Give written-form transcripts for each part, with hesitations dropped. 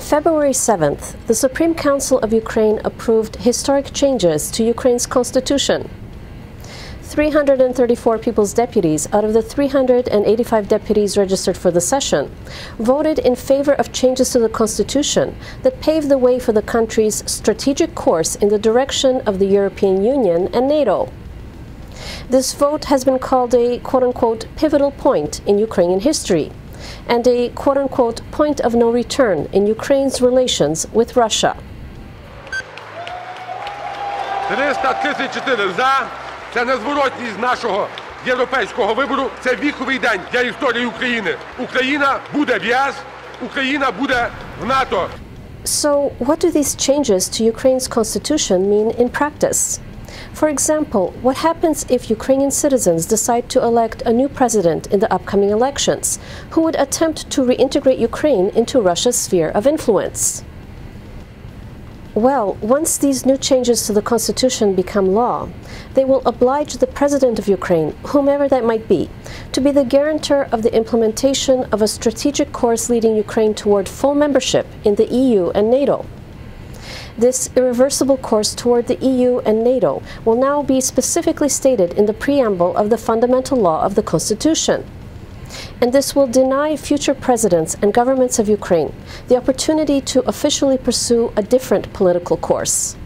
February 7th, the Supreme Council of Ukraine approved historic changes to Ukraine's constitution. 334 People's Deputies out of the 385 deputies registered for the session voted in favor of changes to the constitution that pave the way for the country's strategic course in the direction of the European Union and NATO. This vote has been called a quote-unquote pivotal point in Ukrainian history and a quote-unquote point of no return in Ukraine's relations with Russia. 334 за. Це незворотність нашого європейського вибору. Це віковий день для історії України. Україна буде в ЄС, Україна буде в НАТО. So, what do these changes to Ukraine's constitution mean in practice? For example, what happens if Ukrainian citizens decide to elect a new president in the upcoming elections, who would attempt to reintegrate Ukraine into Russia's sphere of influence? Well, once these new changes to the constitution become law, they will oblige the president of Ukraine, whomever that might be, to be the guarantor of the implementation of a strategic course leading Ukraine toward full membership in the EU and NATO. This irreversible course toward the EU and NATO will now be specifically stated in the preamble of the fundamental law of the Constitution. And this will deny future presidents and governments of Ukraine the opportunity to officially pursue a different political course.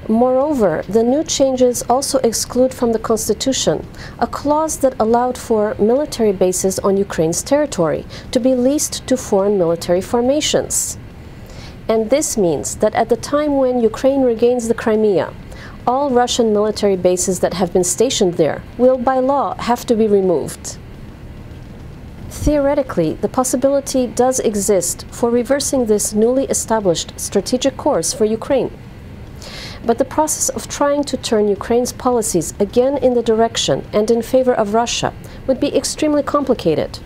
Moreover, the new changes also exclude from the Constitution a clause that allowed for military bases on Ukraine's territory to be leased to foreign military formations. And this means that at the time when Ukraine regains the Crimea, all Russian military bases that have been stationed there will by law have to be removed. Theoretically, the possibility does exist for reversing this newly established strategic course for Ukraine. But the process of trying to turn Ukraine's policies again in the direction and in favor of Russia would be extremely complicated.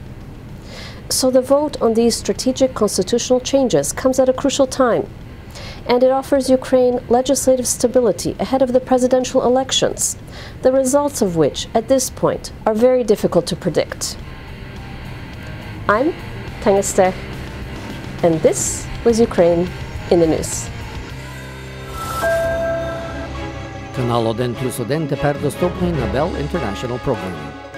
So the vote on these strategic constitutional changes comes at a crucial time, and it offers Ukraine legislative stability ahead of the presidential elections, the results of which, at this point, are very difficult to predict. I'm Tania Stech, and this was Ukraine in the News. Канал 1+1 тепер доступний на Bell International Programming.